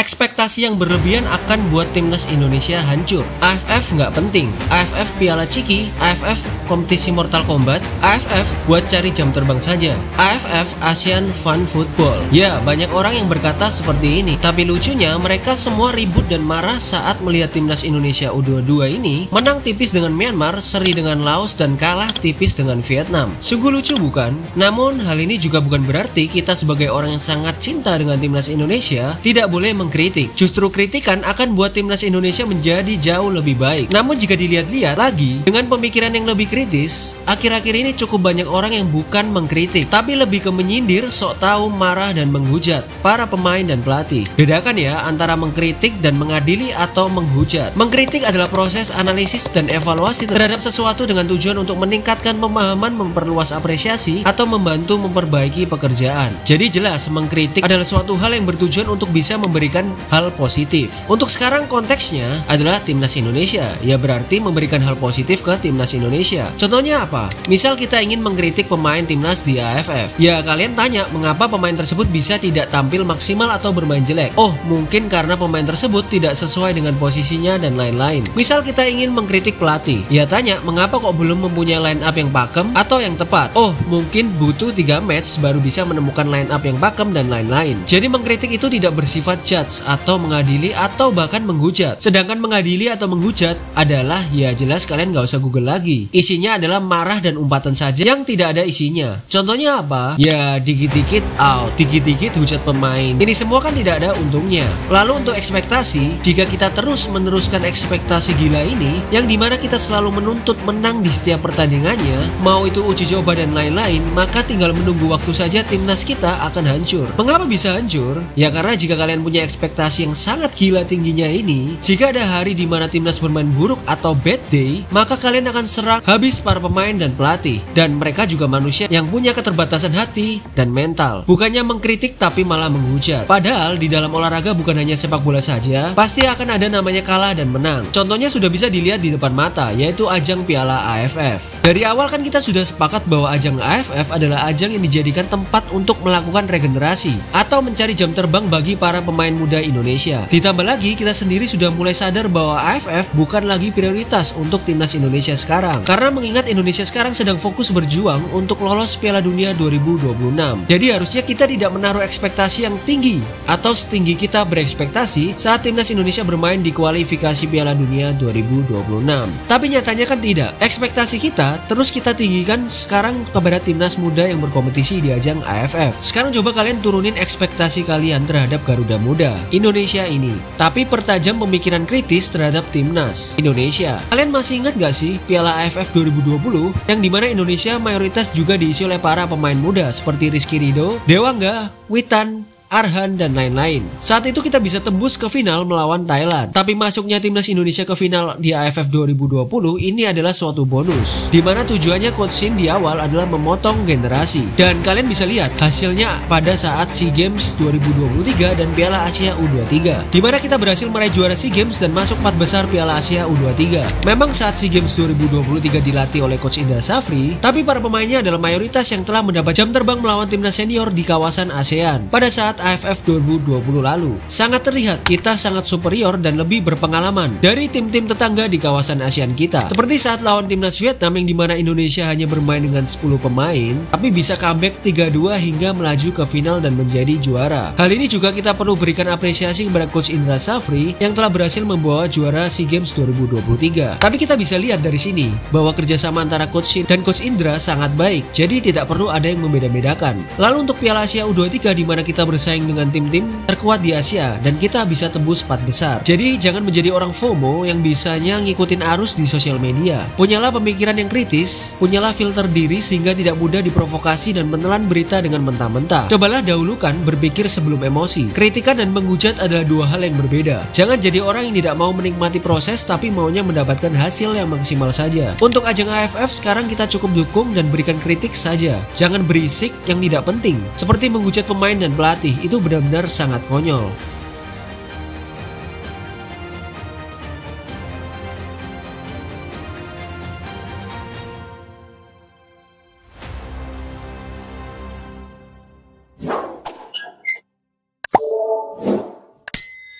Ekspektasi yang berlebihan akan buat timnas Indonesia hancur. AFF nggak penting. AFF Piala Ciki, AFF kompetisi Mortal Kombat, AFF buat cari jam terbang saja. AFF Asian Fun Football. Ya, banyak orang yang berkata seperti ini. Tapi lucunya mereka semua ribut dan marah saat melihat timnas Indonesia U22 ini menang tipis dengan Myanmar, seri dengan Laos, dan kalah tipis dengan Vietnam. Sungguh lucu bukan? Namun hal ini juga bukan berarti kita sebagai orang yang sangat cinta dengan timnas Indonesia tidak boleh mengkritik. Justru kritikan akan buat timnas Indonesia menjadi jauh lebih baik. Namun jika dilihat-lihat lagi dengan pemikiran yang lebih kritis, akhir-akhir ini cukup banyak orang yang bukan mengkritik tapi lebih ke menyindir, sok tahu, marah, dan menghujat para pemain dan pelatih. Bedakan ya antara mengkritik dan mengadili atau menghujat. Mengkritik adalah proses analisis dan evaluasi terhadap sesuatu dengan tujuan untuk meningkatkan pemahaman, memperluas apresiasi, atau membantu memperbaiki pekerjaan. Jadi jelas mengkritik adalah suatu hal yang bertujuan untuk bisa memberikan hal positif. Untuk sekarang konteksnya adalah timnas Indonesia, ya berarti memberikan hal positif ke timnas Indonesia. Contohnya apa? Misal kita ingin mengkritik pemain timnas di AFF. Ya kalian tanya mengapa pemain tersebut bisa tidak tampil maksimal atau bermain jelek. Oh, mungkin karena pemain tersebut tidak sesuai dengan posisinya dan lain-lain. Misal kita ingin mengkritik pelatih. Ya tanya mengapa kok belum mempunyai line up yang pakem atau yang tepat. Oh, mungkin butuh 3 match baru bisa menemukan line up yang pakem dan lain-lain. Jadi mengkritik itu tidak bersifat judge atau mengadili atau bahkan menghujat. Sedangkan mengadili atau menghujat adalah ya jelas kalian gak usah google lagi. Isinya adalah marah dan umpatan saja yang tidak ada isinya. Contohnya apa? Ya dikit-dikit out, dikit-dikit hujat pemain. Ini semua kan tidak ada untungnya. Lalu untuk ekspektasi, jika kita terus meneruskan ekspektasi gila ini, yang dimana kita selalu menuntut menang di setiap pertandingannya, mau itu uji coba dan lain-lain, maka tinggal menunggu waktu saja timnas kita akan hancur. Mengapa bisa hancur? Ya karena jika kalian punya ekspektasi yang sangat gila tingginya ini, jika ada hari di mana timnas bermain buruk atau bad day, maka kalian akan serang habis para pemain dan pelatih. Dan mereka juga manusia yang punya keterbatasan hati dan mental. Bukannya mengkritik tapi malah menghujat. Padahal di dalam olahraga bukan hanya sepak bola saja, pasti akan ada namanya kalah dan menang. Contohnya sudah bisa dilihat di depan mata, yaitu ajang Piala AFF. Dari awal kan kita sudah sepakat bahwa ajang AFF adalah ajang yang dijadikan tempat untuk melakukan regenerasi atau mencari jam terbang bagi para pemain muda Indonesia. Ditambah lagi kita sendiri sudah mulai sadar bahwa AFF bukan lagi prioritas untuk timnas Indonesia sekarang. Karena mengingat Indonesia sekarang sedang fokus berjuang untuk lolos Piala Dunia 2026. Jadi harusnya kita tidak menaruh ekspektasi yang tinggi atau setinggi kita berekspektasi saat timnas Indonesia bermain di kualifikasi Piala Dunia 2026. Tapi nyatanya kan tidak. Ekspektasi kita terus kita tinggikan sekarang kepada timnas muda yang berkompetisi di ajang AFF. Sekarang coba kalian turunin ekspektasi kalian terhadap Garuda Muda Indonesia ini, tapi pertajam pemikiran kritis terhadap timnas Indonesia. Kalian masih ingat gak sih Piala AFF 2020 yang dimana Indonesia mayoritas juga diisi oleh para pemain muda seperti Rizky Ridho, Dewangga, Witan, Arhan, dan lain-lain. Saat itu kita bisa tembus ke final melawan Thailand. Tapi masuknya timnas Indonesia ke final di AFF 2020 ini adalah suatu bonus, dimana tujuannya Coach Shin di awal adalah memotong generasi. Dan kalian bisa lihat hasilnya pada saat SEA Games 2023 dan Piala Asia U23, dimana kita berhasil meraih juara SEA Games dan masuk 4 besar Piala Asia U23. Memang saat SEA Games 2023 dilatih oleh Coach Indra Safri, tapi para pemainnya adalah mayoritas yang telah mendapat jam terbang melawan timnas senior di kawasan ASEAN pada saat AFF 2020 lalu. Sangat terlihat kita sangat superior dan lebih berpengalaman dari tim-tim tetangga di kawasan ASEAN kita. Seperti saat lawan timnas Vietnam yang dimana Indonesia hanya bermain dengan 10 pemain, tapi bisa comeback 3-2 hingga melaju ke final dan menjadi juara. Hal ini juga kita perlu berikan apresiasi kepada Coach Indra Safri yang telah berhasil membawa juara SEA Games 2023. Tapi kita bisa lihat dari sini bahwa kerjasama antara Coach Shin dan Coach Indra sangat baik, jadi tidak perlu ada yang membeda-bedakan. Lalu untuk Piala Asia U23 dimana kita bersaing dengan tim-tim terkuat di Asia dan kita bisa tembus 4 besar. Jadi jangan menjadi orang FOMO yang bisanya ngikutin arus di sosial media. Punyalah pemikiran yang kritis, punyalah filter diri sehingga tidak mudah diprovokasi dan menelan berita dengan mentah-mentah. Cobalah dahulukan berpikir sebelum emosi. Kritikan dan menghujat adalah dua hal yang berbeda. Jangan jadi orang yang tidak mau menikmati proses tapi maunya mendapatkan hasil yang maksimal saja. Untuk ajang AFF sekarang kita cukup dukung dan berikan kritik saja. Jangan berisik yang tidak penting seperti menghujat pemain dan pelatih. Itu benar-benar sangat konyol.